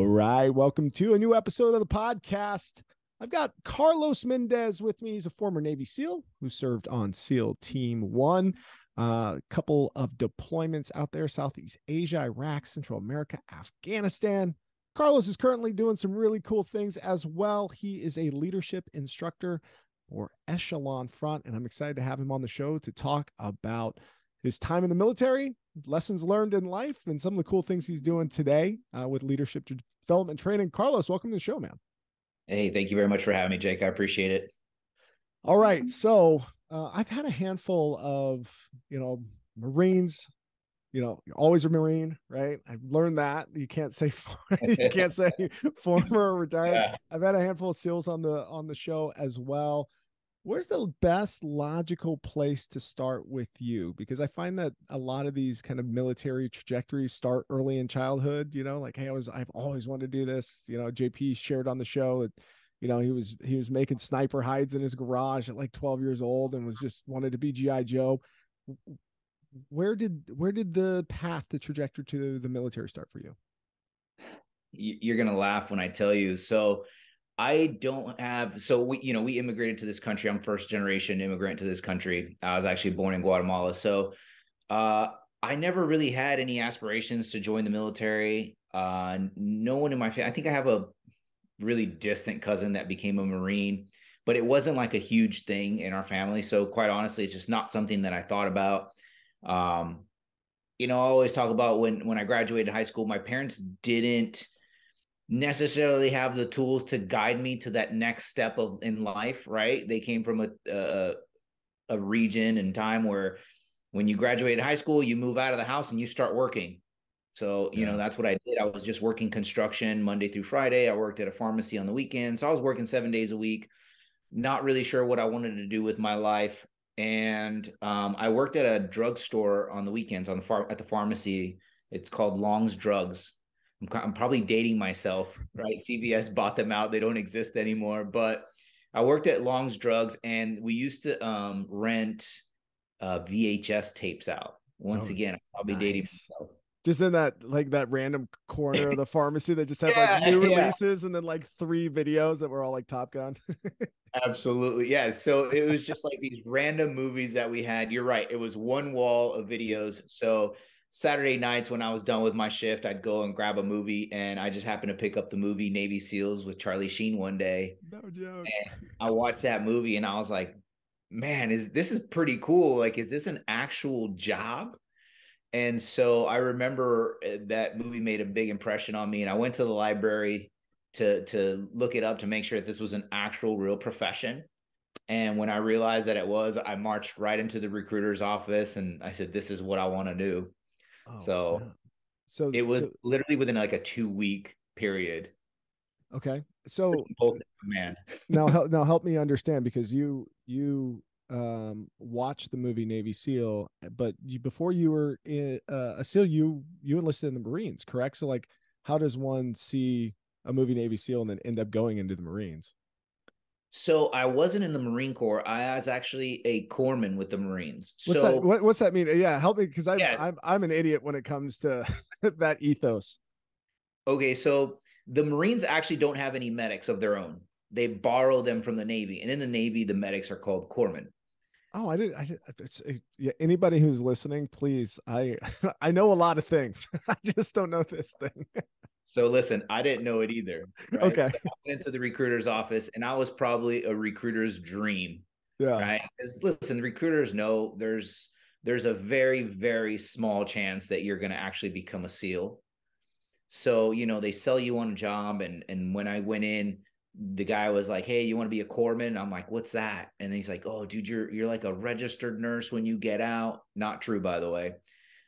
All right. Welcome to a new episode of the podcast. I've got Carlos Mendez with me. He's a former Navy SEAL who served on SEAL Team 1. A couple of deployments out there, Southeast Asia, Iraq, Central America, Afghanistan. Carlos is currently doing some really cool things as well. He is a leadership instructor for Echelon Front, and I'm excited to have him on the show to talk about his time in the military, lessons learned in life, and some of the cool things he's doing today with leadership development training. Carlos, welcome to the show, man. Hey, thank you very much for having me, Jake. I appreciate it. All right. So I've had a handful of, Marines, always a Marine, right? I've learned that you can't say former or retired. Yeah. I've had a handful of SEALs on the show as well. Where's the best logical place to start with you? Because I find that a lot of these kind of military trajectories start early in childhood, like, hey, I've always wanted to do this. JP shared on the show that, he was making sniper hides in his garage at like 12 years old and was just wanted to be G.I. Joe. Where did the path, the trajectory to the military start for you? You're going to laugh when I tell you. So we immigrated to this country. I'm first generation immigrant to this country. I was actually born in Guatemala. So I never really had any aspirations to join the military. No one in my family. I think I have a really distant cousin that became a Marine, but it wasn't like a huge thing in our family. So quite honestly, it's just not something that I thought about. I always talk about when I graduated high school, my parents didn't necessarily have the tools to guide me to that next step in life, right? They came from a region and time where when you graduated high school, you move out of the house and you start working. So, that's what I did. I was just working construction Monday through Friday. I worked at a pharmacy on the weekend. So I was working 7 days a week, not really sure what I wanted to do with my life. And I worked at a drugstore on the weekends at the pharmacy. It's called Long's Drugs. I'm probably dating myself, right? CVS bought them out. They don't exist anymore. But I worked at Long's Drugs, and we used to rent VHS tapes out. Once again, I'm probably dating myself. Just in that random corner of the pharmacy that just had like new releases and then like 3 videos that were all like Top Gun. Absolutely. Yeah. So it was just like these random movies that we had. You're right. It was one wall of videos. So Saturday nights when I was done with my shift, I'd go and grab a movie, and I just happened to pick up the movie Navy SEALs with Charlie Sheen one day. No joke. And I watched that movie and I was like, man, this is pretty cool. Like, is this an actual job? And so I remember that movie made a big impression on me, and I went to the library to look it up to make sure that this was an actual real profession. And when I realized that it was, I marched right into the recruiter's office and I said, this is what I want to do. So it was literally within like a 2-week period. Okay. So man, now help me understand, because you watched the movie Navy SEAL, but before you were a SEAL, you enlisted in the Marines, correct? So like, how does one see a movie Navy SEAL and then end up going into the Marines? So I wasn't in the Marine Corps. I was actually a corpsman with the Marines. What's that mean? Yeah, help me, because I'm an idiot when it comes to that ethos. Okay, so the Marines actually don't have any medics of their own. They borrow them from the Navy, and in the Navy, the medics are called corpsmen. Oh, I didn't. Anybody who's listening, please. I know a lot of things. I just don't know this thing. So listen, I didn't know it either. Right? Okay. So I went into the recruiter's office, and I was probably a recruiter's dream. Yeah. Right. Because listen, recruiters know there's a very, very small chance that you're going to actually become a SEAL. So, they sell you on a job. And when I went in, the guy was like, hey, you want to be a corpsman? I'm like, what's that? And he's like, oh, dude, you're like a registered nurse when you get out. Not true, by the way.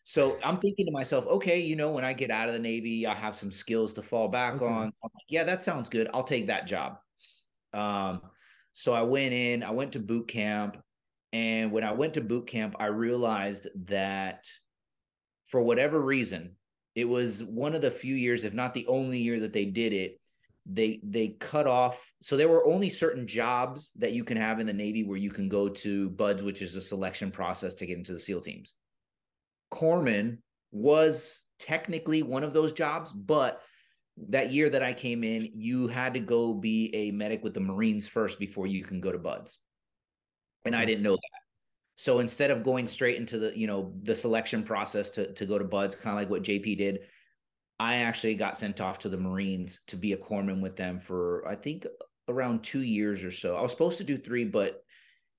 So I'm thinking to myself, okay, when I get out of the Navy, I have some skills to fall back on. I'm like, yeah, that sounds good. I'll take that job. So I went to boot camp. And when I went to boot camp, I realized that for whatever reason, it was one of the few years, if not the only year that they did it, they cut off. So there were only certain jobs that you can have in the Navy where you can go to BUDS, which is a selection process to get into the SEAL teams. Corpsman was technically one of those jobs, but that year that I came in, you had to go be a medic with the Marines first before you can go to Buds. And I Okay. didn't know that. So instead of going straight into the, the selection process to go to Buds, kind of like what JP did, I actually got sent off to the Marines to be a corpsman with them for, I think, around 2 years or so. I was supposed to do 3, but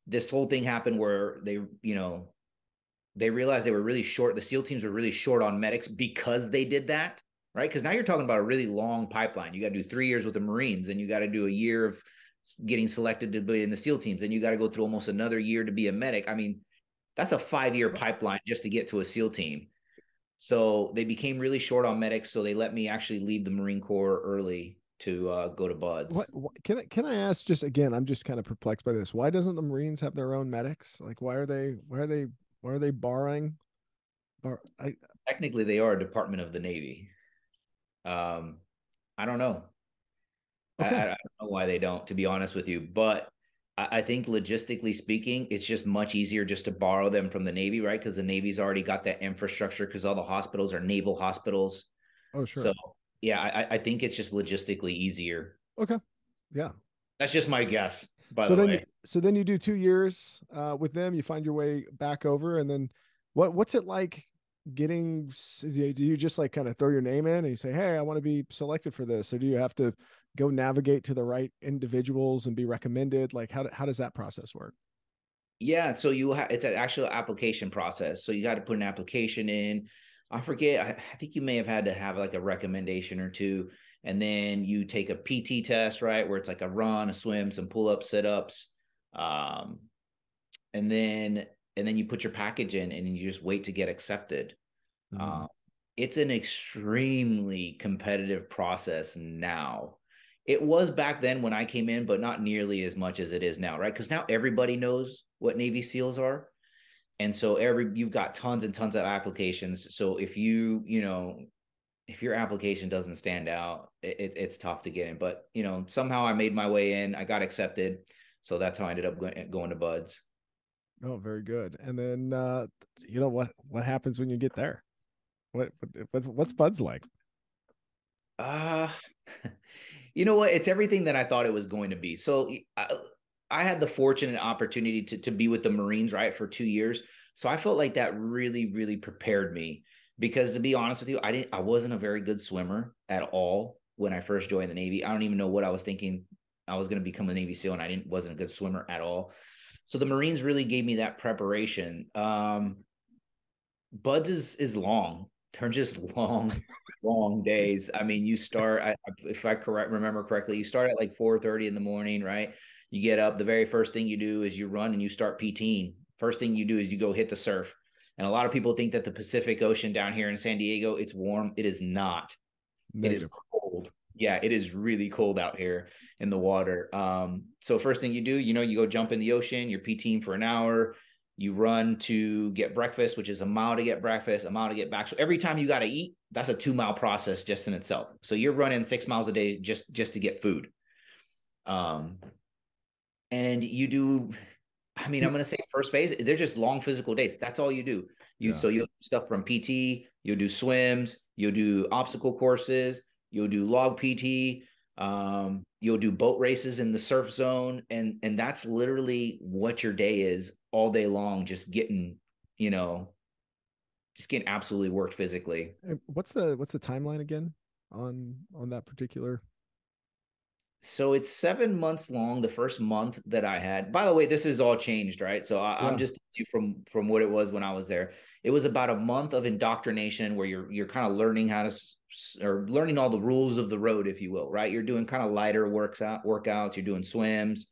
this whole thing happened where they realized they were really short. The SEAL teams were really short on medics because they did that, right? Because now you're talking about a really long pipeline. You got to do 3 years with the Marines, and you got to do a year of getting selected to be in the SEAL teams, and you got to go through almost another year to be a medic. I mean, that's a 5-year pipeline just to get to a SEAL team. So they became really short on medics. So they let me actually leave the Marine Corps early to go to Buds. What can I ask just again? I'm just kind of perplexed by this. Why doesn't the Marines have their own medics? Like, why are they borrowing? I Technically, they are a department of the Navy. Um, I don't know. okay. I don't know why they don't, to be honest with you. But I think logistically speaking, it's just much easier just to borrow them from the Navy, right? Because the Navy's already got that infrastructure because all the hospitals are naval hospitals. Oh, So sure. yeah, I think it's just logistically easier. Okay. Yeah. That's just my guess, by So the then you way. so then you do 2 years with them. You find your way back over, and then what's it like getting? Do you just like kind of throw your name in and you say, "Hey, I want to be selected for this," or do you have to go navigate to the right individuals and be recommended? Like how does that process work? Yeah, so it's an actual application process. So you got to put an application in. I forget, I think you may have had to have like a recommendation or two. And then you take a PT test, right? Where it's like a run, a swim, some pull-ups, sit-ups. Um, and then you put your package in and you just wait to get accepted. Mm, Um, it's an extremely competitive process now. It was back then when I came in, but not nearly as much as it is now, right? Because now everybody knows what Navy SEALs are. And so you've got tons and tons of applications. So if your application doesn't stand out, it's tough to get in. But somehow I made my way in. I got accepted. So that's how I ended up going to Buds. oh, very good. And then what happens when you get there? What's Bud's like? Uh you know what? It's everything that I thought it was going to be. So I had the fortunate opportunity to be with the Marines, right, for 2 years. So I felt like that really, really prepared me because to be honest with you, I wasn't a very good swimmer at all when I first joined the Navy. I don't even know what I was thinking I was going to become a Navy SEAL, and I wasn't a good swimmer at all. So the Marines really gave me that preparation. Buds is long. They're just long, long days. I mean, you start, if I remember correctly, you start at like 4:30 in the morning, right? You get up. The very first thing you do is you run and you start PTing. First thing you do is you go hit the surf. And a lot of people think that the Pacific Ocean down here in San Diego, it's warm. It is not. It is Negative. cold. Yeah, it is really cold out here in the water. So first thing you do, you go jump in the ocean, you're PTing for an hour, you run to get breakfast, which is a mile to get breakfast, a mile to get back. So every time you got to eat, that's a 2-mile process just in itself. So you're running 6 miles a day just to get food. Um, and you do, I mean, I'm going to say first phase, they're just long physical days. That's all you do. Yeah. So you'll do stuff from PT, you'll do swims, you'll do obstacle courses, you'll do log PT, you'll do boat races in the surf zone. And that's literally what your day is all day long, you know, just getting absolutely worked physically. And what's the timeline again on that particular? So it's 7 months long. The first month that I had, by the way, this is all changed, right? So I'm Yeah. just from what it was when I was there. It was about a month of indoctrination where you're kind of learning how to or learning all the rules of the road, if you will, right? You're doing kind of lighter workouts. You're doing swims.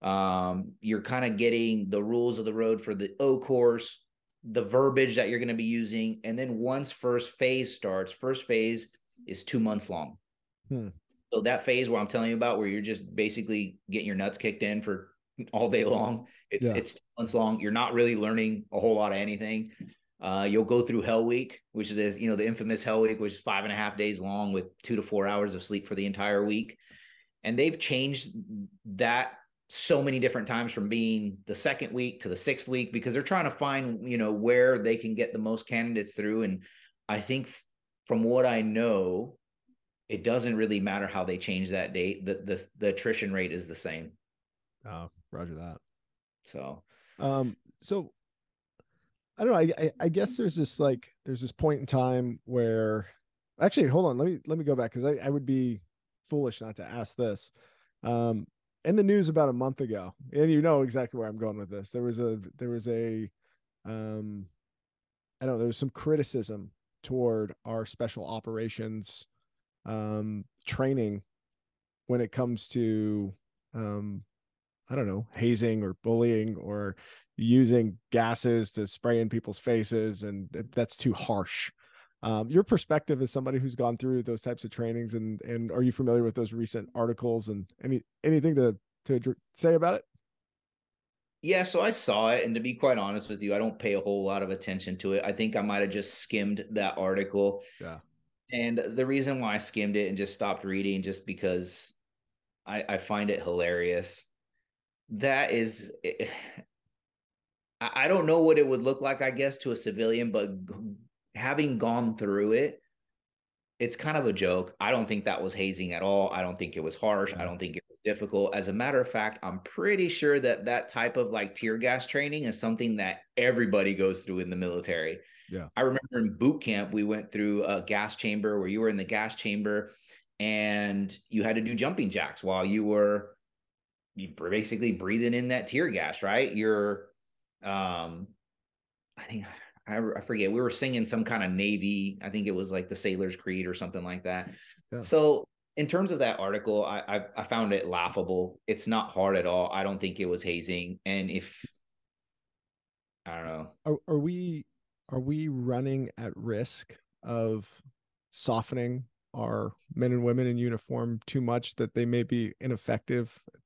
You're kind of getting the rules of the road for the O course, the verbiage that you're going to be using, and then once first phase starts, first phase is 2 months long. Hmm. So that phase where I'm telling you about, where you're just basically getting your nuts kicked in for all day long, it's Yeah. it's 2 months long. You're not really learning a whole lot of anything. You'll go through Hell Week, which is the infamous Hell Week, which is 5.5 days long with 2 to 4 hours of sleep for the entire week. And they've changed that so many different times from being the second week to the sixth week because they're trying to find where they can get the most candidates through. And I think from what I know, it doesn't really matter how they change that date. The attrition rate is the same. Oh, roger that. So So I don't know. I guess there's this point in time where, actually, hold on. Let me go back, because I would be foolish not to ask this. Um, in the news about a month ago, and you know exactly where I'm going with this. There was a I don't know. There was some criticism toward our special operations training when it comes to um, I don't know, hazing or bullying or using gases to spray in people's faces, and that's too harsh. Your perspective as somebody who's gone through those types of trainings, and are you familiar with those recent articles, and anything to say about it? yeah, so I saw it, and to be quite honest with you, I don't pay a whole lot of attention to it. I think I might have just skimmed that article. Yeah. And the reason why I skimmed it and just stopped reading, just because I find it hilarious. That is, I don't know what it would look like, I guess, to a civilian, but having gone through it, it's kind of a joke. I don't think that was hazing at all. I don't think it was harsh. I Yeah. don't think it was difficult. As a matter of fact, I'm pretty sure that that type of like tear gas training is something that everybody goes through in the military. Yeah. I remember in boot camp, we went through a gas chamber where you were in the gas chamber and you had to do jumping jacks while you were basically breathing in that tear gas, right? I think I forget. We were singing some kind of Navy. I think it was like the Sailor's Creed or something like that. Yeah. So in terms of that article, I found it laughable. It's not hard at all. I don't think it was hazing. And if I don't know, Are we running at risk of softening our men and women in uniform too much, that they may be ineffective at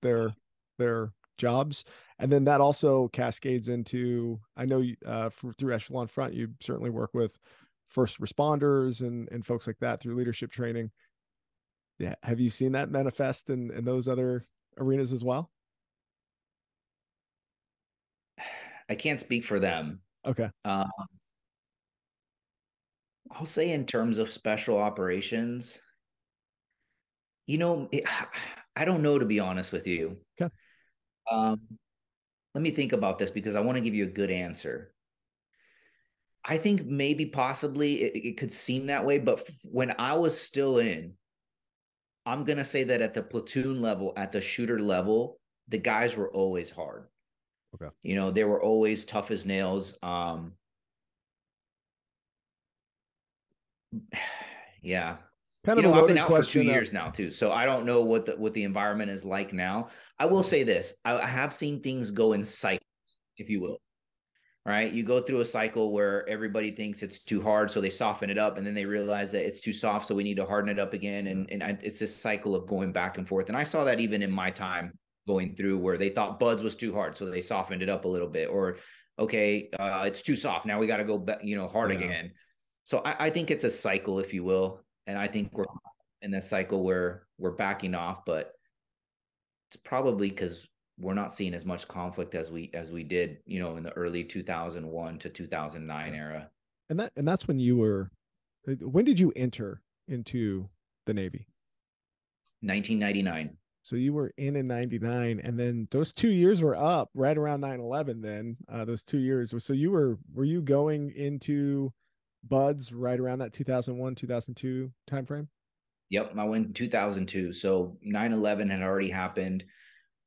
their jobs? And then that also cascades into, I know through Echelon Front, you certainly work with first responders and folks like that through leadership training. Yeah, have you seen that manifest in those other arenas as well? I can't speak for them. Okay. Uh, I'll say in terms of special operations, it, I don't know, to be honest with you. Okay. Um, let me think about this because I want to give you a good answer. I think maybe possibly it could seem that way, but when I was still in, I'm gonna say that at the platoon level, at the shooter level, the guys were always hard. Okay. They were always tough as nails. Yeah. Kind of a I've been loaded out for two question. years now too, so I don't know what the environment is like now. I will say this: I have seen things go in cycles, if you will. Right? You go through a cycle where everybody thinks it's too hard, so they soften it up, and then they realize that it's too soft, so we need to harden it up again. Yeah. It's this cycle of going back and forth. And I saw that even in my time going through, where they thought buds was too hard, so they softened it up a little bit, or okay, it's too soft. Now we got to go back, hard Yeah. again. So I think it's a cycle, if you will, and I think we're in this cycle where we're backing off, but it's probably because we're not seeing as much conflict as we did, in the early 2001 to 2009 Yeah. era. And that's when did you enter into the Navy? 1999. So you were in 99, and then those 2 years were up right around 9/11. Then those 2 years. So were you going into buds right around that 2001, 2002 timeframe? Yep, I went in 2002. So 9/11 had already happened.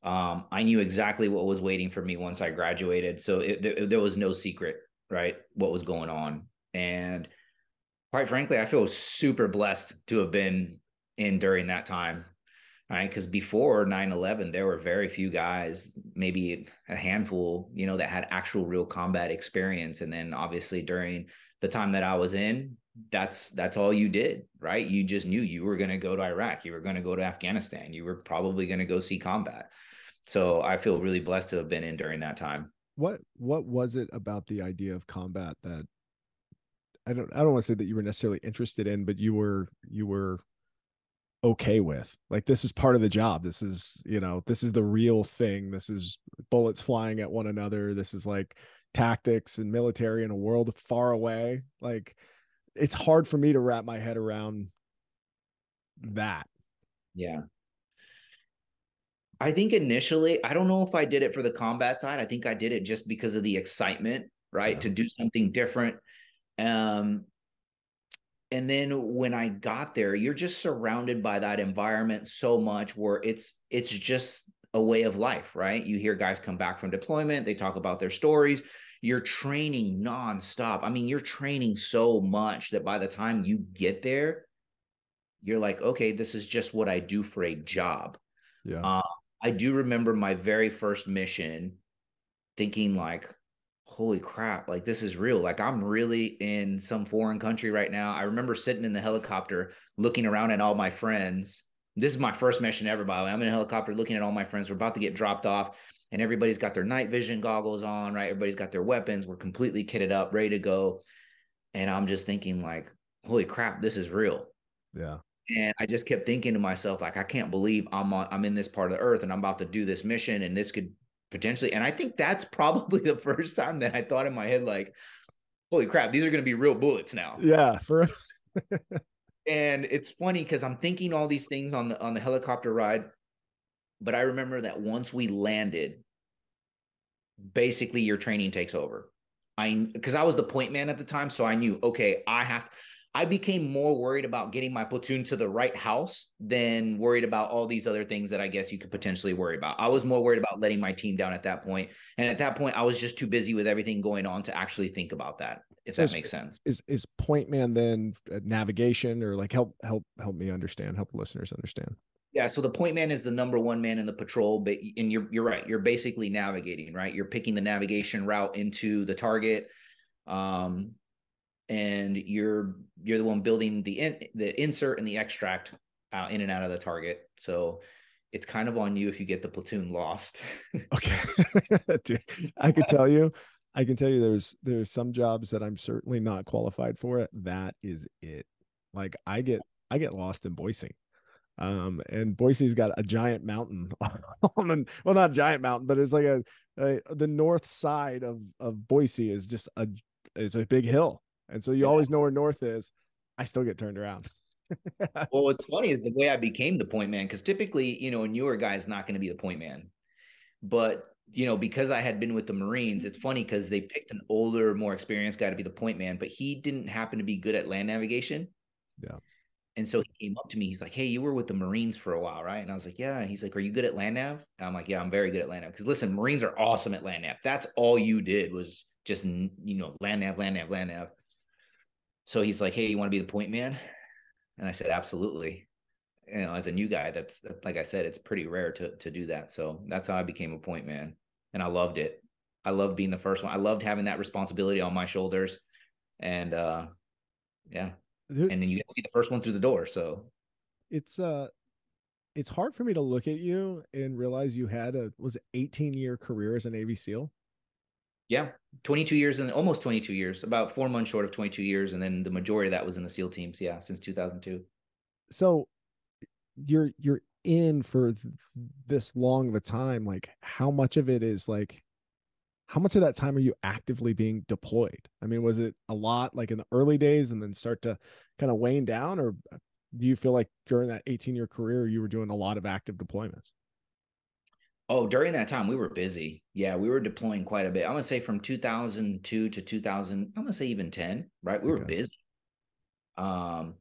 I knew exactly what was waiting for me once I graduated. So there was no secret, right, what was going on. And quite frankly, I feel super blessed to have been in during that time. Right. Because before 9/11, there were very few guys, maybe a handful, that had actual real combat experience. And then obviously during the time that I was in, that's all you did, right? You just knew you were going to go to Iraq, you were going to go to Afghanistan, you were probably going to go see combat. So I feel really blessed to have been in during that time. What was it about the idea of combat that I don't want to say that you were necessarily interested in, but you were okay with? Like, this is part of the job. This is the real thing. This is bullets flying at one another. This is like tactics and military in a world far away. Like, it's hard for me to wrap my head around that? Yeah. I think initially, I don't know if I did it for the combat side. I think I did it just because of the excitement, right? Yeah. To do something different. Um, and then when I got there, you're just surrounded by that environment so much where it's just a way of life, right? You hear guys come back from deployment, they talk about their stories. You're training nonstop. I mean, you're training so much that by the time you get there, you're like, okay, this is just what I do for a job. Yeah. Uh, I do remember my very first mission thinking like, holy crap, like this is real. Like I'm really in some foreign country right now. I remember sitting in the helicopter looking around at all my friends. This is my first mission ever, by the way. I'm in a helicopter looking at all my friends. We're about to get dropped off, and everybody's got their night vision goggles on, right? Everybody's got their weapons. We're completely kitted up, ready to go. And I'm just thinking, like, holy crap, this is real. Yeah. And I just kept thinking to myself, like, I can't believe I'm in this part of the earth and I'm about to do this mission, and this could potentially. And I think that's probably the first time that I thought in my head, like, holy crap, these are going to be real bullets now. Yeah. For And it's funny because I'm thinking all these things on the helicopter ride, but I remember that once we landed, basically your training takes over. Because I was the point man at the time, so I knew, okay, I became more worried about getting my platoon to the right house than worried about all these other things that I guess you could potentially worry about. I was more worried about letting my team down at that point. And at that point, I was just too busy with everything going on to actually think about that, if so that makes sense. is point man then navigation, or like help me understand, help listeners understand? Yeah, so the point man is the number one man in the patrol, but and you're right. You're basically navigating, right? You're picking the navigation route into the target. Um, and you're the one building the insert and the extract in and out of the target. So it's kind of on you if you get the platoon lost. Okay. Dude, I could tell you, I can tell you there's some jobs that I'm certainly not qualified for. That is it. Like I get lost in Boise. And Boise's got a giant mountain on the, well, not a giant mountain, but it's like the north side of Boise is just a big hill. And so you Yeah. always know where north is. I still get turned around. Well, what's funny is the way I became the point man, because typically, a newer guy is not going to be the point man. But, because I had been with the Marines, it's funny because they picked an older, more experienced guy to be the point man, but he didn't happen to be good at land navigation. Yeah. And so he came up to me. He's like, "Hey, you were with the Marines for a while, right?" And I was like, "Yeah." And he's like, "Are you good at land nav?" And I'm like, "Yeah, I'm very good at land nav." Because listen, Marines are awesome at land nav. That's all you did was just, land nav, land nav, land nav. So he's like, "Hey, you want to be the point man?" And I said, "Absolutely." As a new guy, that's like I said, it's pretty rare to do that. So that's how I became a point man, and I loved it. I loved being the first one. I loved having that responsibility on my shoulders, and yeah, Dude, and then you get to be the first one through the door. So it's it's hard for me to look at you and realize you had a was it 18-year career as a Navy SEAL. yeah, 22 years and almost 22 years, about 4 months short of 22 years. And then the majority of that was in the SEAL teams. Yeah, since 2002. So you're in for this long of a time. Like how much of it is like how much of that time are you actively being deployed? I mean, was it a lot like in the early days and then start to kind of wane down, or do you feel like during that 18-year career you were doing a lot of active deployments? Oh, during that time, we were busy. Yeah, we were deploying quite a bit. I'm going to say from 2002 to 2000, I'm going to say even 10, right? We were Okay. busy. Um,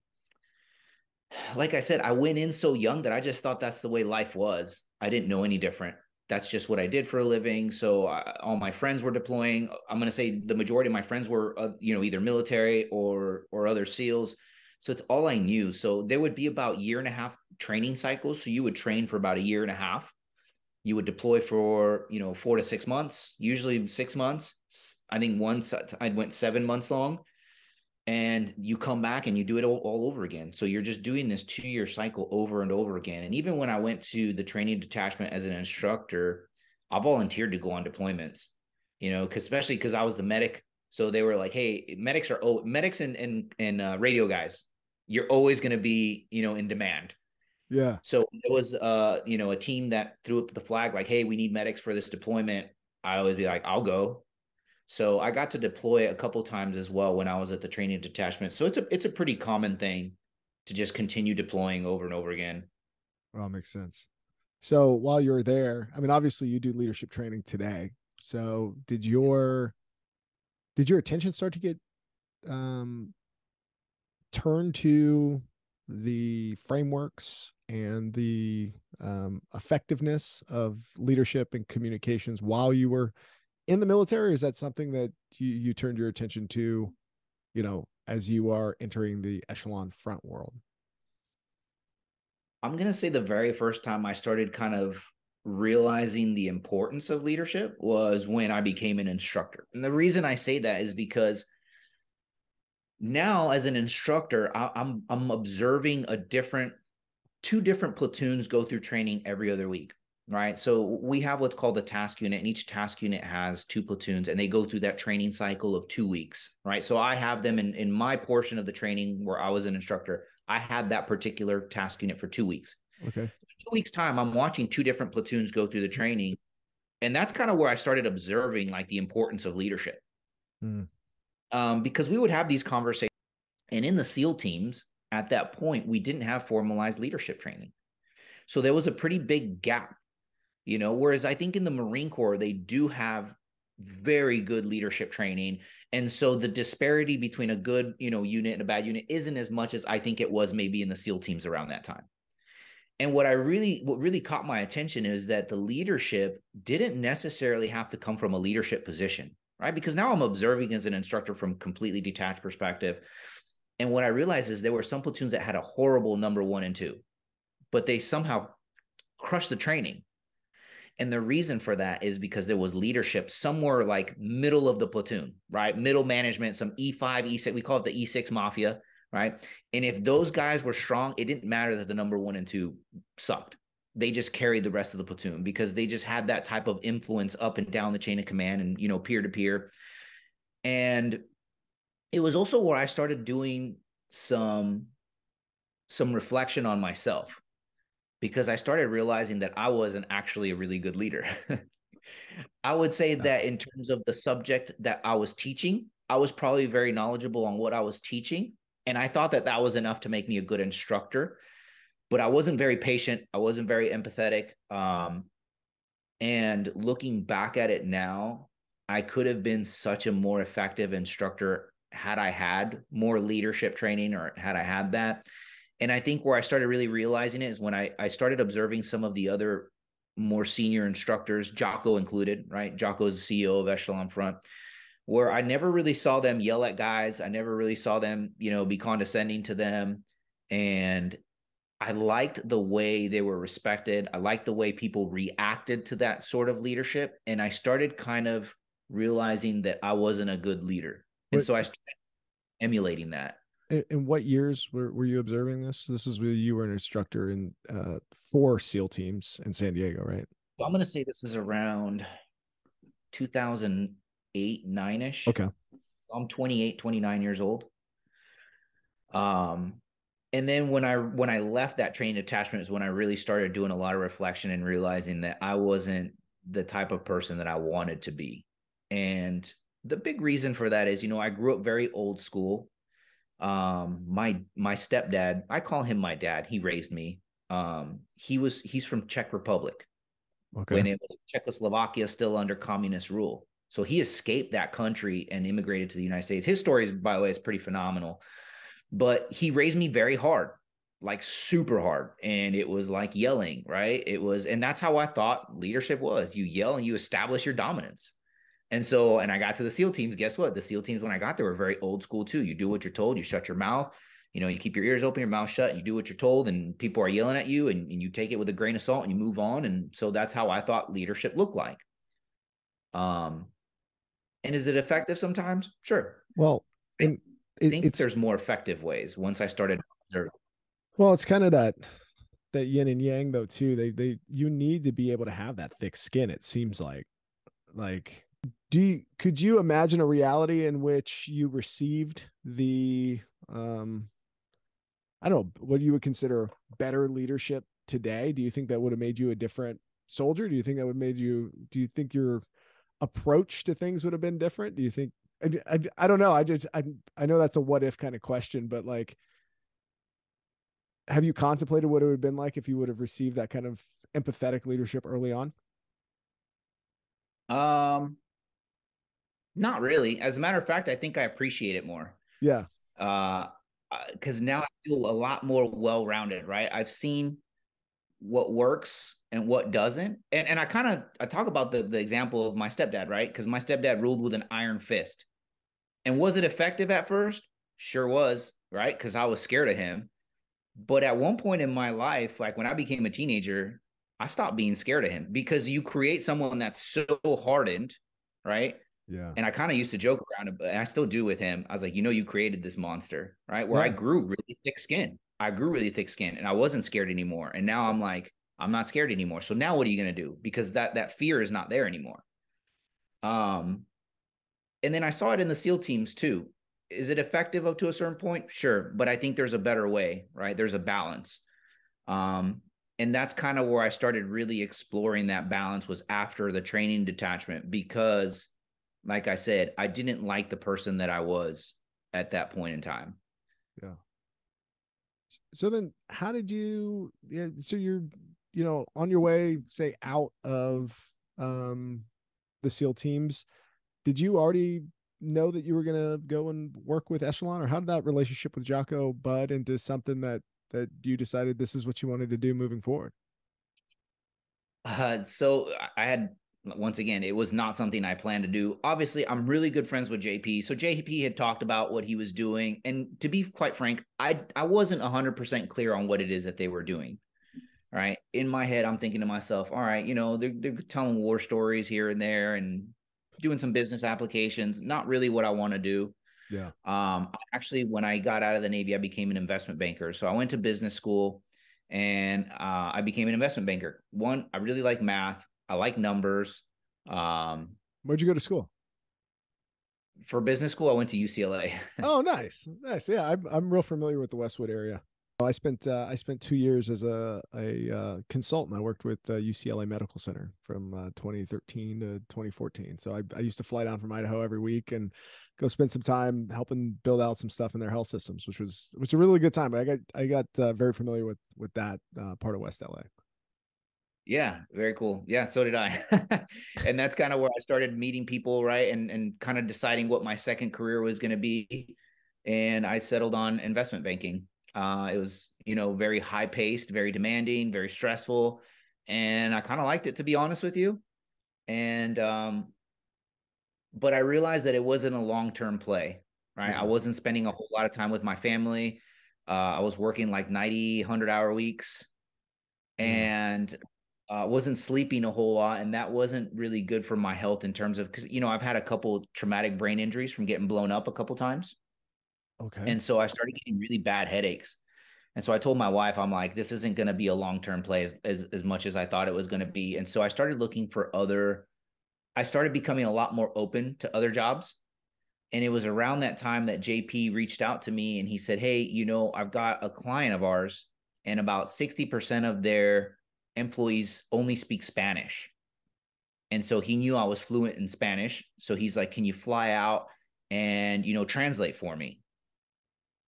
like I said, I went in so young that I just thought that's the way life was. I didn't know any different. That's just what I did for a living. So all my friends were deploying. I'm going to say the majority of my friends were, either military or other SEALs. So it's all I knew. So there would be about year and a half training cycles. So you would train for about a year and a half. You would deploy for 4 to 6 months, usually 6 months. I think once I went 7 months long, and you come back and you do it all over again. So you're just doing this 2-year cycle over and over again. And even when I went to the training detachment as an instructor, I volunteered to go on deployments, especially because I was the medic. So they were like, "Hey, medics and radio guys. You're always going to be, in demand." Yeah. So it was, a team that threw up the flag like, "Hey, we need medics for this deployment." I always be like, "I'll go." So I got to deploy a couple times as well when I was at the training detachment. So it's a pretty common thing to just continue deploying over and over again. Well, makes sense. So while you're there, I mean, obviously you do leadership training today. So did your attention start to get um, turned to the frameworks and the effectiveness of leadership and communications while you were in the military? Or is that something that you turned your attention to, as you are entering the Echelon Front world? I'm going to say the very first time I started kind of realizing the importance of leadership was when I became an instructor. And the reason I say that is because now as an instructor, I'm observing two different platoons go through training every other week, right? So we have what's called a task unit, and each task unit has two platoons, and they go through that training cycle of 2 weeks, right? So I have them in my portion of the training where I was an instructor. I had that particular task unit for 2 weeks. Okay. 2 weeks time, I'm watching two different platoons go through the training, and that's kind of where I started observing like the importance of leadership. Mm. Because we would have these conversations, and in the SEAL teams at that point, we didn't have formalized leadership training. So there was a pretty big gap, whereas I think in the Marine Corps, they do have very good leadership training. And so the disparity between a good, unit and a bad unit isn't as much as I think it was maybe in the SEAL teams around that time. And what really caught my attention is that the leadership didn't necessarily have to come from a leadership position, right? Because now I'm observing as an instructor from completely detached perspective. And what I realized is there were some platoons that had a horrible number 1 and 2, but they somehow crushed the training. And the reason for that is because there was leadership somewhere like middle of the platoon, right? Middle management, some E5, E6, we call it the E6 mafia, right? And if those guys were strong, it didn't matter that the number 1 and 2 sucked. They just carried the rest of the platoon because they just had that type of influence up and down the chain of command and, peer to peer. And it was also where I started doing some reflection on myself, because I started realizing that I wasn't actually a really good leader. I would say that in terms of the subject that I was teaching, I was probably very knowledgeable on what I was teaching. And I thought that that was enough to make me a good instructor, but I wasn't very patient. I wasn't very empathetic. And looking back at it now, I could have been such a more effective instructor had I had more leadership training, or had I had that. And I think where I started really realizing it is when I started observing some of the other more senior instructors, Jocko included, right? Jocko's the CEO of Echelon Front, where I never really saw them yell at guys. I never really saw them, be condescending to them. And I liked the way they were respected. I liked the way people reacted to that sort of leadership. And I started kind of realizing that I wasn't a good leader. And so I started emulating that. In what years were you observing this? This is where you were an instructor in 4 SEAL teams in San Diego, right? So I'm going to say this is around 2008, 9-ish. Okay. I'm 28, 29 years old. And then when I left that training detachment is when I really started doing a lot of reflection and realizing that I wasn't the type of person that I wanted to be. And the big reason for that is, I grew up very old school. My stepdad, I call him my dad. He raised me. He's from Czech Republic. Okay. When it was Czechoslovakia still under communist rule. So he escaped that country and immigrated to the United States. His story is, by the way, is pretty phenomenal. But he raised me very hard, like super hard. And it was like yelling, right? And that's how I thought leadership was. You yell and you establish your dominance. And I got to the SEAL teams. Guess what? The SEAL teams, when I got there, were very old school too. You do what you're told, you shut your mouth, you keep your ears open, your mouth shut, you do what you're told, and people are yelling at you, and you take it with a grain of salt and you move on. And so that's how I thought leadership looked like. And is it effective sometimes? Sure. Well, I think there's more effective ways once I started observing. Well, it's kind of that yin and yang though too. You need to be able to have that thick skin. It seems like could you imagine a reality in which you received the I don't know what you would consider better leadership today? Do you think that would have made you a different soldier? Do you think do you think your approach to things would have been different? Do you think, I don't know. I know that's a what if kind of question, but Have you contemplated what it would have been like if you would have received that kind of empathetic leadership early on? Um, Not really. As a matter of fact, I think I appreciate it more. Yeah. Uh, because now I feel a lot more well-rounded, right? I've seen what works and what doesn't. And I talk about the example of my stepdad, right? Because my stepdad ruled with an iron fist. And was it effective at first? Sure was, right? Because I was scared of him. But at one point in my life, like when I became a teenager, I stopped being scared of him because you create someone that's so hardened, right? Yeah. And I kind of used to joke around it, but I still do with him. I was like, you created this monster, right? Where I Yeah. grew really thick skin. I grew really thick skin and I wasn't scared anymore. And now I'm like, I'm not scared anymore. So now what are you going to do? Because that fear is not there anymore. Um, and then I saw it in the SEAL teams too. Is it effective up to a certain point? Sure. But I think there's a better way, right? There's a balance. Um, and that's kind of where I started really exploring that balance was after the training detachment, because like I said, I didn't like the person that I was at that point in time. Yeah. So then how did you, yeah, so you're, on your way, say, out of um the SEAL teams, did you already know that you were going to go and work with Echelon, or how did that relationship with Jocko bud into something that you decided this is what you wanted to do moving forward? So I had, once again, it was not something I planned to do. Obviously, I'm really good friends with JP. So JP had talked about what he was doing. And to be quite frank, I wasn't 100% clear on what it is that they were doing. Right. In my head, I'm thinking to myself, all right, they're telling war stories here and there and doing some business applications. Not really what I want to do. Yeah. Actually, when I got out of the Navy, I became an investment banker. So I went to business school and I became an investment banker. One, I really like math. I like numbers. Um, Where'd you go to school? for business school, I went to UCLA. Oh, nice, nice. Yeah, I'm real familiar with the Westwood area. I spent 2 years as a consultant. I worked with UCLA Medical Center from 2013 to 2014. So I used to fly down from Idaho every week and go spend some time helping build out some stuff in their health systems, which was a really good time. I got very familiar with that part of West LA. Yeah, very cool. Yeah, so did I. And that's kind of where I started meeting people, right? And kind of deciding what my second career was going to be. And I settled on investment banking. It was, very high paced, very demanding, very stressful. And I kind of liked it, to be honest with you. And but I realized that it wasn't a long-term play, right? I Yeah. wasn't spending a whole lot of time with my family. I was working like 90, 100-hour weeks Yeah. and wasn't sleeping a whole lot. And that wasn't really good for my health in terms of, because, I've had a couple traumatic brain injuries from getting blown up a couple times. Okay. And so I started getting really bad headaches. And so I told my wife, I'm like, this isn't going to be a long-term play as much as I thought it was going to be. And so I started becoming a lot more open to other jobs. And it was around that time that JP reached out to me and he said, hey, I've got a client of ours and about 60% of their employees only speak Spanish. And so he knew I was fluent in Spanish. So he's like, can you fly out and, translate for me?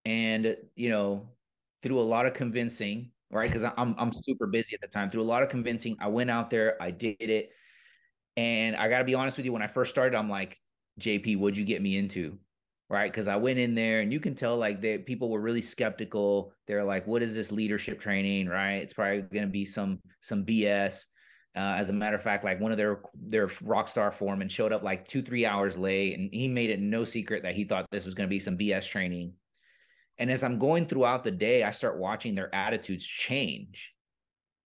And, through a lot of convincing, right? Because I'm super busy at the time. Through a lot of convincing, I went out there, I did it. And I got to be honest with you, when I first started, I'm like, JP, what'd you get me into? Right. Because I went in there and you can tell like people were really skeptical. They're like, what is this leadership training? Right. It's probably going to be some BS. As a matter of fact, like one of their rock star foremen showed up like 2-3 hours late and he made it no secret that he thought this was going to be some BS training. And as I'm going throughout the day, I start watching their attitudes change.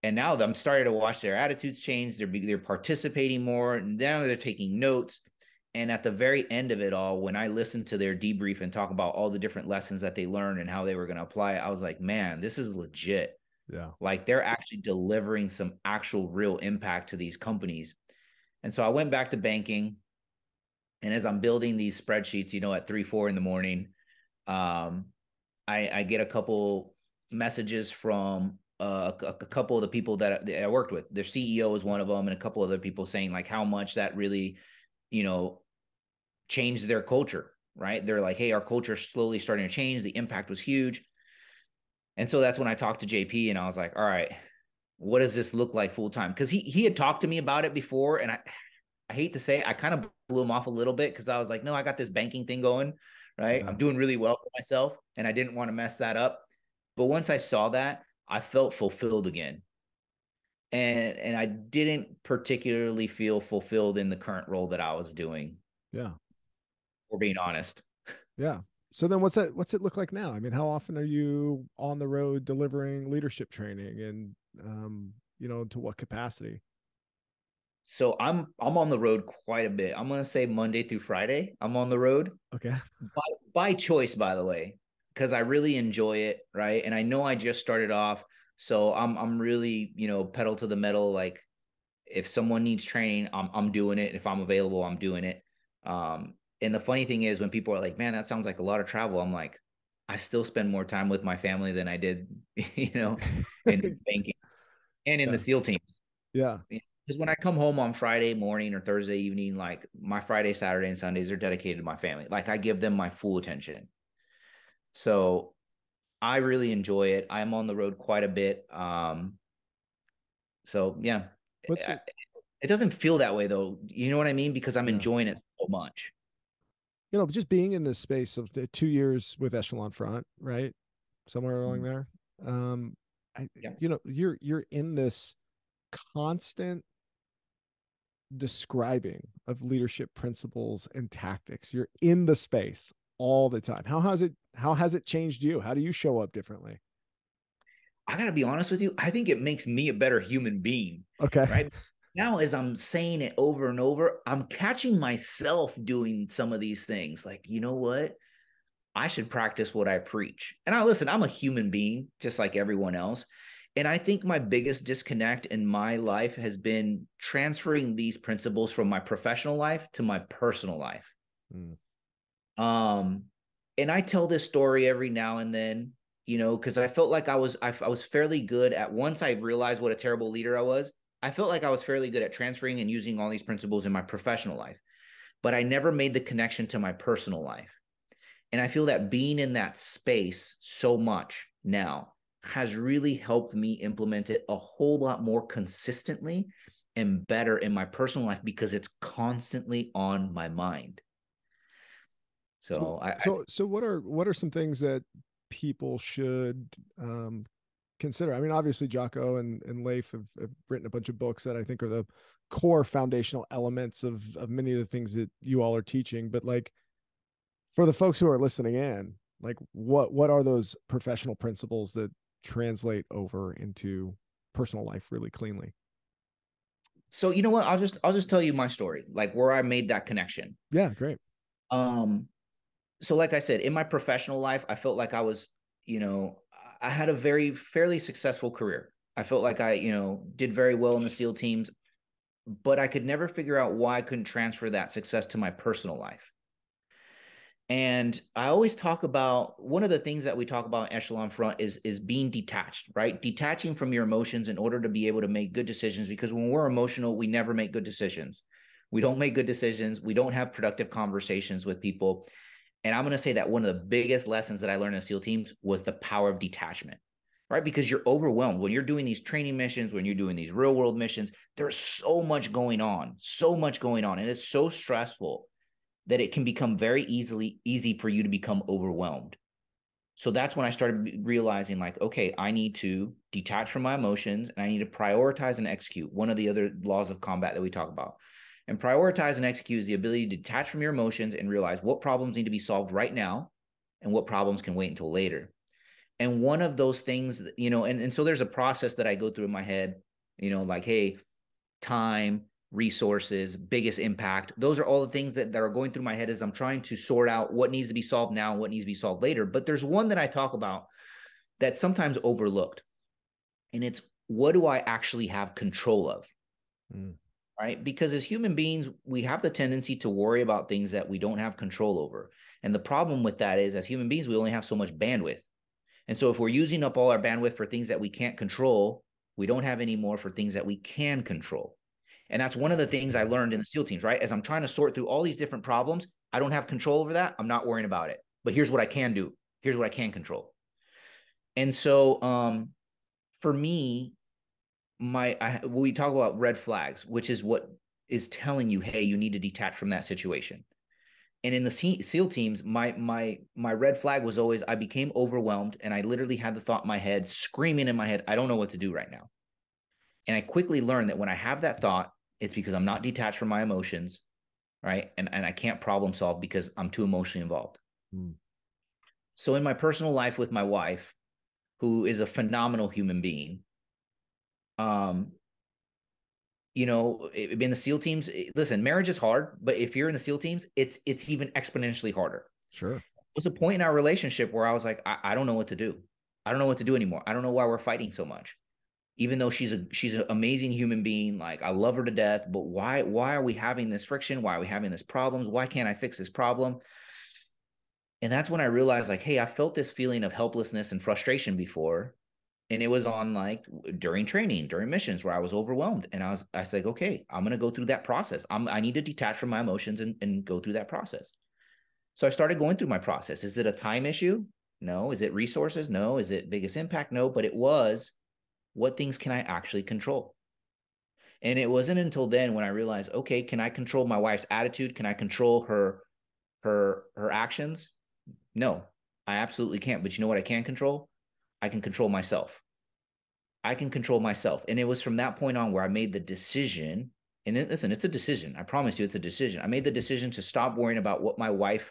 And now I'm starting to watch their attitudes change. They're participating more. And now they're taking notes. And at the very end of it all, when I listened to their debrief and talk about all the different lessons that they learned and how they were going to apply it, I was like, man, this is legit. Yeah. Like they're actually delivering some actual real impact to these companies. And so I went back to banking. And as I'm building these spreadsheets, at 3-4 in the morning, um, I get a couple messages from a couple of the people that I worked with. Their CEO is one of them, and a couple other people saying like how much that really, you know, changed their culture. Right? They're like, hey, our culture is slowly starting to change. The impact was huge. And so that's when I talked to JP and I was like, all right, what does this look like full time? Because he had talked to me about it before. And I hate to say, I kind of blew him off a little bit because I was like, no, I got this banking thing going, right? Yeah. I'm doing really well for myself and I didn't want to mess that up. But once I saw that, I felt fulfilled again. And I didn't particularly feel fulfilled in the current role that I was doing, Yeah. for being honest. Yeah. So then what's it look like now? I mean, how often are you on the road delivering leadership training, and to what capacity? So I'm on the road quite a bit. I'm gonna say Monday through Friday. I'm on the road Okay. by choice, by the way, because I really enjoy it, right? And I know I just started off, so I'm really, pedal to the metal. Like if someone needs training, I'm doing it. If I'm available, I'm doing it. And the funny thing is when people are like, man, that sounds like a lot of travel, I'm like, I still spend more time with my family than I did, in banking and in the Yeah. SEAL teams. Yeah. Because when I come home on Friday morning or Thursday evening, like my Friday, Saturday, and Sundays are dedicated to my family. Like I give them my full attention. So I really enjoy it. I'm on the road quite a bit. So yeah, What's it? it doesn't feel that way though. You know what I mean? Because I'm Yeah. enjoying it so much. Just being in this space of the 2 years with Echelon Front, right? Somewhere along Mhm. there. Um, Yeah. you're in this constant describing of leadership principles and tactics. You're in the space all the time. How has it changed you? How do you show up differently? I got to be honest with you. I think it makes me a better human being, Okay. right? Now, as I'm saying it over and over, I'm catching myself doing some of these things. Like, you know what? I should practice what I preach. And I listen, I'm a human being just like everyone else. And I think my biggest disconnect in my life has been transferring these principles from my professional life to my personal life. Mm. Um, and I tell this story every now and then, because I felt like I was fairly good at once I realized what a terrible leader I was. I felt like I was fairly good at transferring and using all these principles in my professional life, but I never made the connection to my personal life. And I feel that being in that space so much now has really helped me implement it a whole lot more consistently and better in my personal life because it's constantly on my mind. So So I so what are some things that people should consider? I mean, obviously Jocko and Leif have written a bunch of books that I think are the core foundational elements of many of the things that you all are teaching. But like for the folks who are listening in, like what are those professional principles that translate over into personal life really cleanly? so you know what? I'll just tell you my story, like where I made that connection. Yeah, great. Um, so like I said, in my professional life, I felt like you know, I had a very fairly successful career. I felt like I, did very well in the SEAL teams, but I could never figure out why I couldn't transfer that success to my personal life. And I always talk about one of the things that we talk about in Echelon Front is being detached, right? Detaching from your emotions in order to be able to make good decisions. Because when we're emotional, we never make good decisions. We don't make good decisions. We don't have productive conversations with people. And I'm going to say that one of the biggest lessons that I learned in SEAL teams was the power of detachment, right? Because you're overwhelmed when you're doing these training missions, when you're doing these real world missions. There's so much going on, so much going on, and it's so stressful that it can become very easy for you to become overwhelmed. So that's when I started realizing, like, okay, I need to detach from my emotions and I need to prioritize and execute. One of the other laws of combat that we talk about. And prioritize and execute is the ability to detach from your emotions and realize what problems need to be solved right now and what problems can wait until later. And one of those things, and so there's a process that I go through in my head, like, hey, time, resources, biggest impact. Those are all the things that are going through my head as I'm trying to sort out what needs to be solved now and what needs to be solved later. But there's one that I talk about that's sometimes overlooked, and it's what do I actually have control of? Mm. Right? Because as human beings, we have the tendency to worry about things that we don't have control over. And the problem with that is, as human beings, we only have so much bandwidth. And so if we're using up all our bandwidth for things that we can't control, we don't have any more for things that we can control. And that's one of the things I learned in the SEAL teams, right? As I'm trying to sort through all these different problems, I don't have control over that. I'm not worrying about it. But here's what I can do. Here's what I can control. And so for me, we talk about red flags, which is what is telling you, hey, you need to detach from that situation. And in the SEAL teams, my red flag was always I became overwhelmed, and I literally had the thought in my head, screaming in my head, I don't know what to do right now. And I quickly learned that when I have that thought, it's because I'm not detached from my emotions, right? And I can't problem solve because I'm too emotionally involved. Mm. So in my personal life with my wife, who is a phenomenal human being, um, in the SEAL teams, listen, marriage is hard, but if you're in the SEAL teams, it's even exponentially harder. Sure. There was a point in our relationship where I was like, I don't know what to do. I don't know what to do anymore. I don't know why we're fighting so much. Even though she's an amazing human being, like I love her to death, but why are we having this friction? Why are we having this problems? Why can't I fix this problem? And that's when I realized, like, hey, I felt this feeling of helplessness and frustration before. And it was on like during training, during missions where I was overwhelmed. And I was like, okay, I'm going to go through that process. I need to detach from my emotions and go through that process. So I started going through my process. Is it a time issue? No. Is it resources? No. Is it biggest impact? No. But it was, what things can I actually control? And it wasn't until then when I realized, okay, can I control my wife's attitude? Can I control her actions? No, I absolutely can't. But you know what I can control? I can control myself. I can control myself. And it was from that point on where I made the decision. And listen, it's a decision. I promise you, it's a decision. I made the decision to stop worrying about what my wife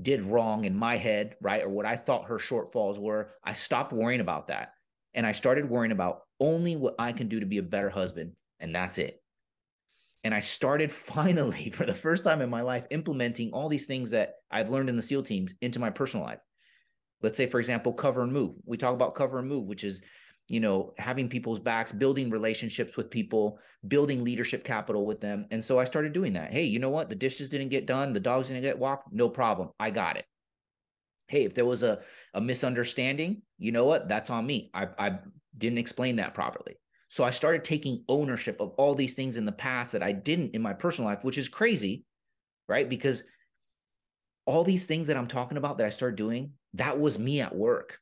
did wrong in my head, right? Or what I thought her shortfalls were. I stopped worrying about that. And I started worrying about only what I can do to be a better husband. And that's it. And I started finally, for the first time in my life, implementing all these things that I've learned in the SEAL teams into my personal life. Let's say, for example, cover and move. We talk about cover and move, which is, having people's backs, building relationships with people, building leadership capital with them. And so I started doing that. Hey, you know what? The dishes didn't get done. The dogs didn't get walked. No problem. I got it. Hey, if there was a misunderstanding, you know what? That's on me. I didn't explain that properly. So I started taking ownership of all these things in the past that I didn't in my personal life, which is crazy, right? Because all these things that I'm talking about that I started doing, that was me at work.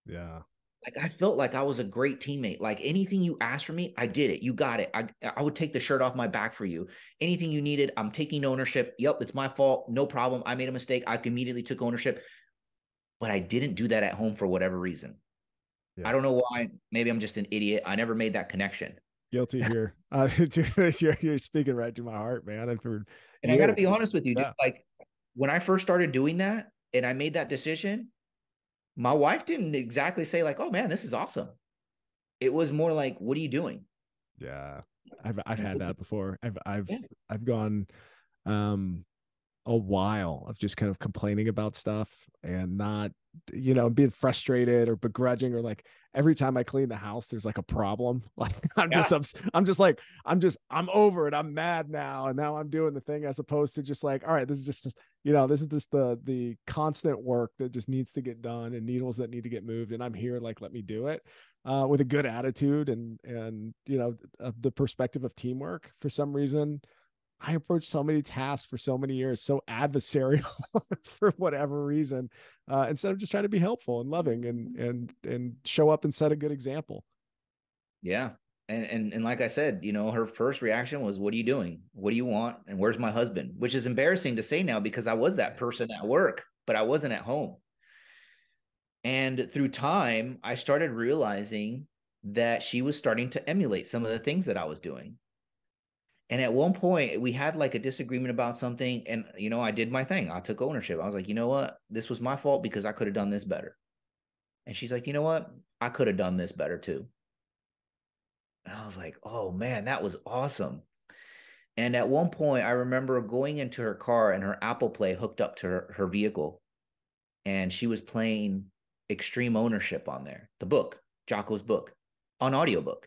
Yeah. Like I felt like I was a great teammate. Like anything you asked from me, I did it. You got it. I would take the shirt off my back for you. Anything you needed, I'm taking ownership. Yep, it's my fault. No problem. I made a mistake. I immediately took ownership. But I didn't do that at home for whatever reason. I Yeah. don't know why. Maybe I'm just an idiot. I never made that connection. Guilty here. Dude, you're speaking right to my heart, man. And for And I got to be years. honest with you, dude, Yeah. like when I first started doing that and I made that decision, my wife didn't exactly say like, "Oh man, this is awesome." It was more like, "What are you doing?" Yeah. I've had that before. Yeah. I've gone um a while of just kind of complaining about stuff and not, being frustrated or begrudging, or like every time I clean the house, there's like a problem. Like Yeah. I'm over it. I'm mad now. And now I'm doing the thing, as opposed to just like, all right, this is just, this is just the constant work that just needs to get done and needles that need to get moved. And I'm here, like, let me do it. With a good attitude and the perspective of teamwork. For some reason, I approached so many tasks for so many years, so adversarial for whatever reason, instead of just trying to be helpful and loving and show up and set a good example. Yeah. And like I said, her first reaction was, "What are you doing? What do you want? And where's my husband?" Which is embarrassing to say now because I was that person at work, but I wasn't at home. And through time, I started realizing that she was starting to emulate some of the things that I was doing. And at one point, we had like a disagreement about something. And, I did my thing. I took ownership. I was like, you know what? This was my fault because I could have done this better. And she's like, you know what? I could have done this better too. And I was like, oh man, that was awesome. And at one point, I remember going into her car and her Apple Play hooked up to her vehicle. And she was playing Extreme Ownership on there, the book, Jocko's book, on audiobook.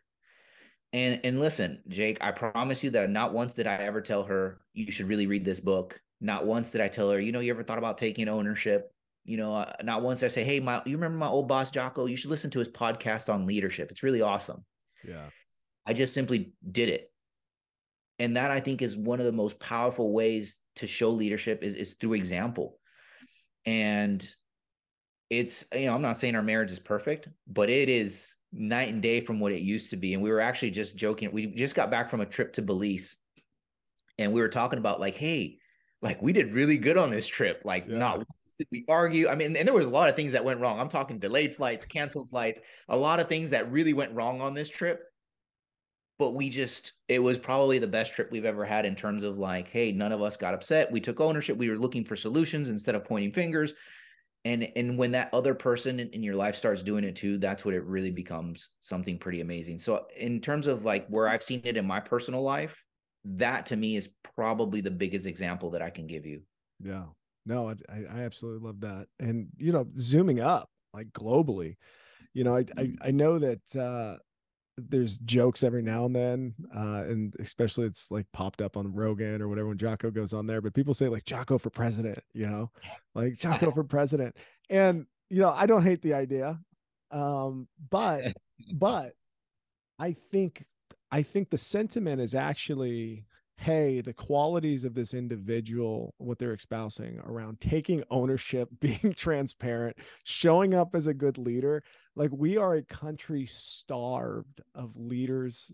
And listen, Jake, I promise you that not once did I ever tell her you should really read this book. Not once did I tell her, you ever thought about taking ownership? Not once did I say, hey, you remember my old boss Jocko? You should listen to his podcast on leadership. It's really awesome. Yeah. I just simply did it. And that I think is one of the most powerful ways to show leadership is through example. And it's, I'm not saying our marriage is perfect, but it is night and day from what it used to be. And we were actually just joking. We just got back from a trip to Belize, and we were talking about like, hey, like we did really good on this trip. Like, Yeah. not once did we argue. I mean, and there was a lot of things that went wrong. I'm talking delayed flights, canceled flights, a lot of things that really went wrong on this trip. But it was probably the best trip we've ever had in terms of like, hey, none of us got upset. We took ownership. We were looking for solutions instead of pointing fingers. And when that other person in your life starts doing it too, that's what it really becomes something pretty amazing. So in terms of like where I've seen it in my personal life, that to me is probably the biggest example that I can give you. Yeah. No, I absolutely love that. And, zooming up like globally, I know that, there's jokes every now and then, and especially it's like popped up on Rogan or whatever when Jocko goes on there. But people say like Jocko for president, like Jocko for president, and I don't hate the idea, but but I think the sentiment is actually, hey, the qualities of this individual, what they're espousing around taking ownership, being transparent, showing up as a good leader. Like we are a country starved of leaders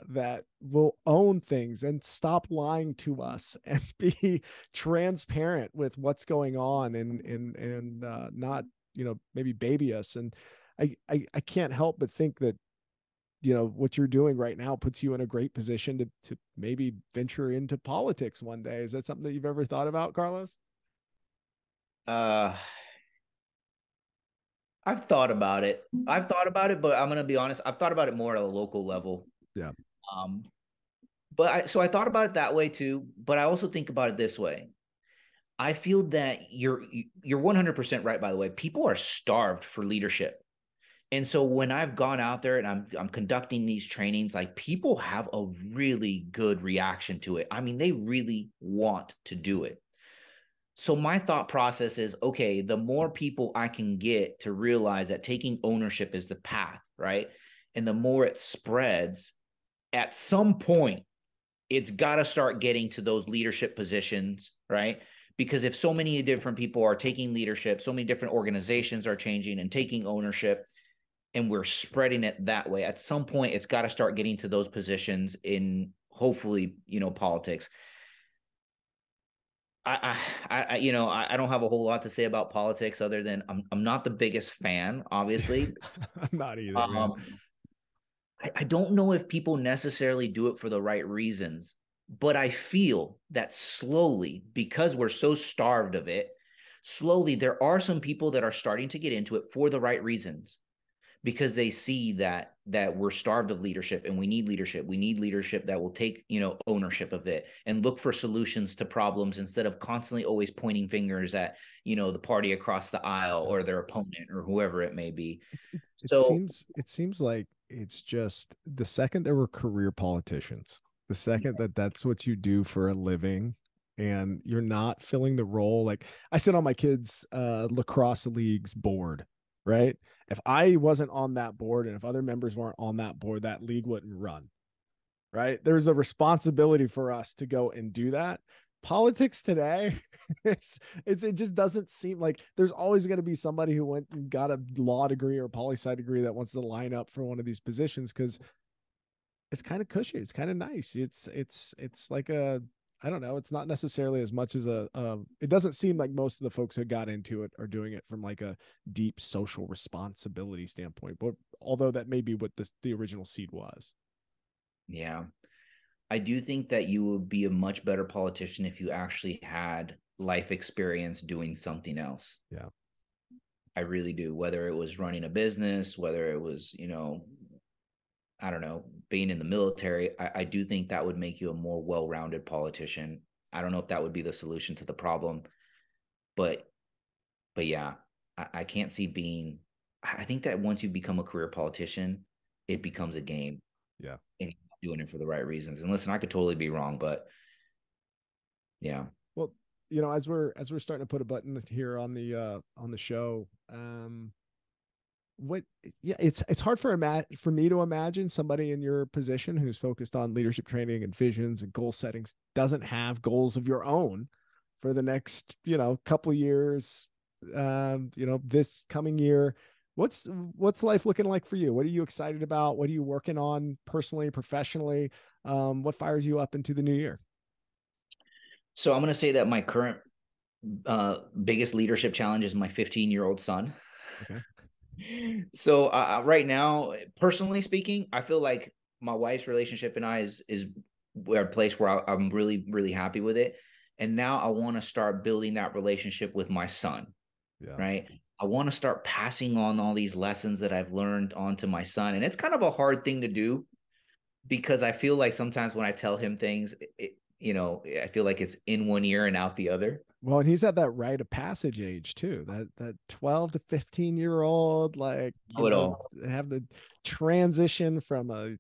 that will own things and stop lying to us and be transparent with what's going on, and not maybe baby us. And I can't help but think that what you're doing right now puts you in a great position to maybe venture into politics one day. Is that something that you've ever thought about, Carlos? Uh, I've thought about it. But I'm gonna be honest. I've thought about it more at a local level. Yeah. Um, so I thought about it that way too. But I also think about it this way. I feel that you're 100% right. By the way, people are starved for leadership. And so when I've gone out there and I'm conducting these trainings, like people have a really good reaction to it. I mean, they really want to do it. So my thought process is, okay, the more people I can get to realize that taking ownership is the path, right? And the more it spreads, at some point, it's got to start getting to those leadership positions, right? Because if so many different people are taking leadership, so many different organizations are changing and taking ownership, and we're spreading it that way, at some point it's got to start getting to those positions in hopefully politics. I don't have a whole lot to say about politics other than I'm not the biggest fan, obviously. I'm not either, man. um I don't know if people necessarily do it for the right reasons, but I feel that slowly, because we're so starved of it, slowly there are some people that are starting to get into it for the right reasons, because they see that we're starved of leadership and we need leadership. We need leadership that will take, ownership of it and look for solutions to problems instead of constantly always pointing fingers at, the party across the aisle or their opponent or whoever it may be. It So seems like it's just the second there were career politicians, the second that that's what you do for a living, and you're not filling the role. Like I sit on my kids' lacrosse league's board, right? If I wasn't on that board and if other members weren't on that board, that league wouldn't run, right? There's a responsibility for us to go and do that. Politics today, it just doesn't seem like there's always going to be somebody who went and got a law degree or poli sci degree that wants to line up for one of these positions because it's kind of cushy, it's kind of nice. It's like a, I don't know. It's not necessarily as much as it doesn't seem like most of the folks who got into it are doing it from like a deep social responsibility standpoint. But although that may be what the original seed was. yeah, I do think that you would be a much better politician if you actually had life experience doing something else. Yeah. I really do. Whether it was running a business, whether it was, I don't know, being in the military, I do think that would make you a more well-rounded politician. I don't know if that would be the solution to the problem, but yeah, I can't see being. I think that once you become a career politician, it becomes a game, Yeah. and you're doing it for the right reasons. And listen, I could totally be wrong, but yeah. Well, as we're starting to put a button here on the show, what yeah, it's hard for me to imagine somebody in your position who's focused on leadership training and visions and goal settings doesn't have goals of your own for the next, couple years, this coming year. What's life looking like for you? What are you excited about? What are you working on personally, professionally? What fires you up into the new year? So I'm going to say that my current biggest leadership challenge is my 15-year-old son. Okay. So right now, personally speaking, I feel like my wife's relationship and I is a place where I'm really, really happy with it. And now I want to start building that relationship with my son, Yeah. right? I want to start passing on all these lessons that I've learned onto my son. And it's kind of a hard thing to do because I feel like sometimes when I tell him things, I feel like it's in one ear and out the other. Well, and he's at that rite of passage age too. That 12 to 15-year-old, like, Know it all. have the transition from a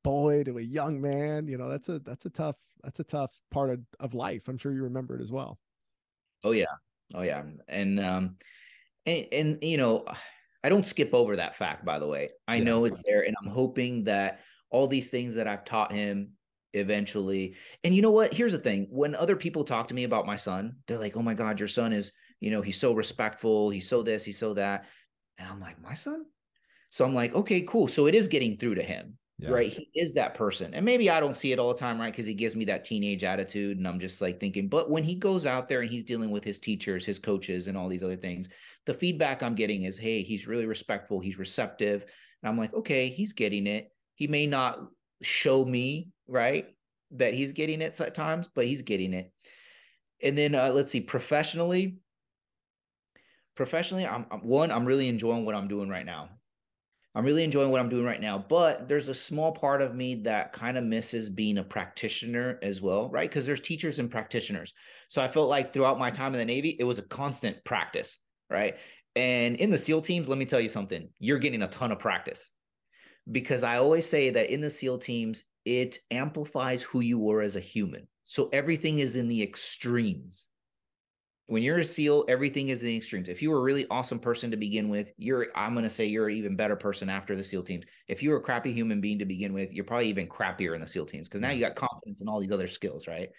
boy to a young man. That's a tough part of life. I'm sure you remember it as well. Oh yeah. Oh yeah. And I don't skip over that fact, by the way. I Yeah. know it's there, and I'm hoping that all these things that I've taught him eventually. And you know what? Here's the thing. When other people talk to me about my son, they're like, "Oh my God, your son is, he's so respectful, he's so this, he's so that." And I'm like, "My son?" So I'm like, okay, cool. So it is getting through to him, Yeah. right? He is that person. And maybe I don't see it all the time, right? Because he gives me that teenage attitude. And I'm just like thinking, but when he goes out there and he's dealing with his teachers, his coaches, and all these other things, the feedback I'm getting is, hey, he's really respectful. He's receptive. And I'm like, okay, he's getting it. He may not show me, right, that he's getting it at times, but he's getting it. And then let's see, professionally, I'm really enjoying what I'm doing right now. I'm really enjoying what I'm doing right now, but there's a small part of me that kind of misses being a practitioner as well, right? Because there's teachers and practitioners. So I felt like throughout my time in the Navy, it was a constant practice, right? And in the SEAL teams, let me tell you something, you're getting a ton of practice because I always say that in the SEAL teams, it amplifies who you were as a human. So everything is in the extremes. When you're a SEAL, everything is in the extremes. If you were a really awesome person to begin with, I'm going to say you're an even better person after the SEAL teams. If you were a crappy human being to begin with, you're probably even crappier in the SEAL teams because now you got confidence and all these other skills, right?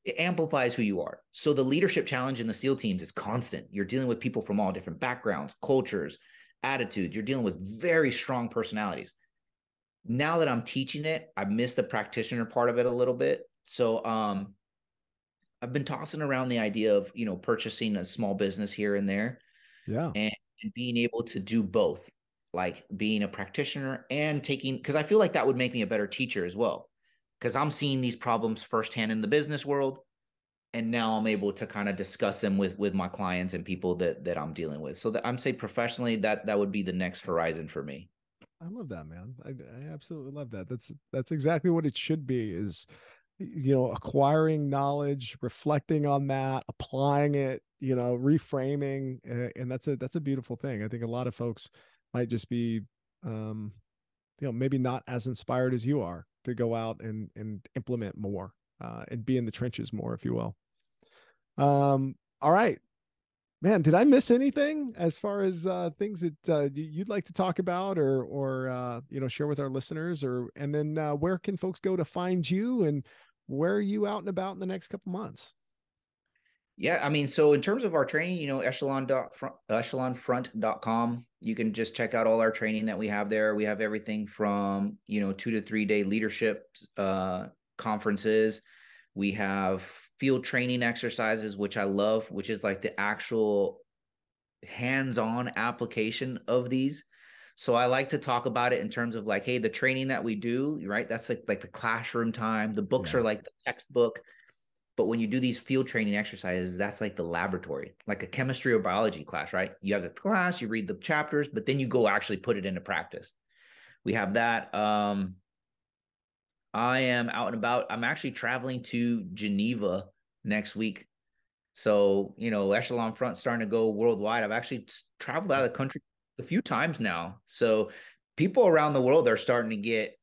It amplifies who you are. So the leadership challenge in the SEAL teams is constant. You're dealing with people from all different backgrounds, cultures, attitudes. You're dealing with very strong personalities. Now that I'm teaching it, I miss the practitioner part of it a little bit. So, I've been tossing around the idea of, purchasing a small business here and there Yeah. and being able to do both, like being a practitioner and taking, because I feel like that would make me a better teacher as well. Because I'm seeing these problems firsthand in the business world. And now I'm able to kind of discuss them with my clients and people that I'm dealing with. So that I'm saying professionally, that would be the next horizon for me. I love that, man. I absolutely love that. That's exactly what it should be, is acquiring knowledge, reflecting on that, applying it, reframing, and that's a beautiful thing. I think a lot of folks might just be maybe not as inspired as you are to go out and implement more, and be in the trenches more, if you will. All right, man, did I miss anything as far as things that you'd like to talk about, or share with our listeners? And then where can folks go to find you, and where are you out and about in the next couple months? Yeah, I mean, so in terms of our training, echelonfront.com, you can just check out all our training that we have there. We have everything from, 2 to 3 day leadership conferences. We have field training exercises, which I love, which is like the actual hands-on application of these. So I like to talk about it in terms of like, hey, the training that we do, right? That's like the classroom time. The books are like the textbook. But when you do these field training exercises, that's like the laboratory, like a chemistry or biology class, right? You have the class, you read the chapters, but then you go actually put it into practice. We have that. I am out and about. I'm actually traveling to Geneva next week. So, Echelon Front starting to go worldwide. I've actually traveled out of the country a few times now. So people around the world are starting to get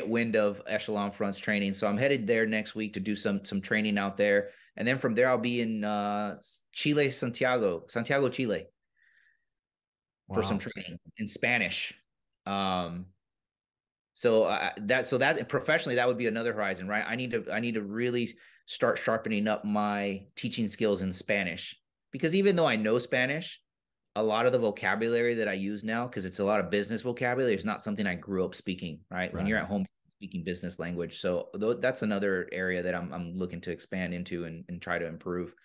wind of Echelon Front's training. So I'm headed there next week to do some training out there. And then from there, I'll be in Chile, Santiago, Chile for some Wow. training in Spanish. So that professionally, that would be another horizon, right? I need to really start sharpening up my teaching skills in Spanish. because even though I know Spanish, a lot of the vocabulary that I use now, because it's a lot of business vocabulary, is not something I grew up speaking, right? When you're Right. at home speaking business language. So that's another area that I'm looking to expand into and try to improve.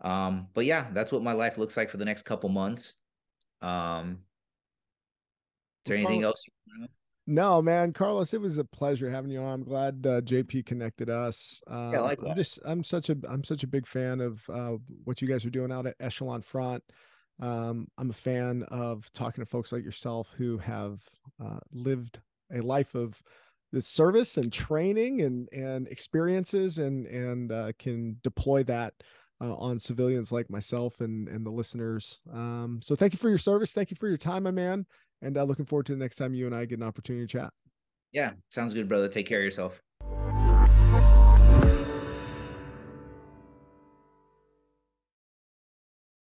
But yeah, that's what my life looks like for the next couple months. Is Well, there anything Carl, else? no, man, Carlos, it was a pleasure having you on. I'm glad Yeah, JP connected us. likewise. I'm such a big fan of what you guys are doing out at Echelon Front. I'm a fan of talking to folks like yourself who have lived a life of the service and training and experiences and can deploy that on civilians like myself and the listeners. So thank you for your service. Thank you for your time, my man. And looking forward to the next time you and I get an opportunity to chat. Yeah, sounds good, brother. Take care of yourself.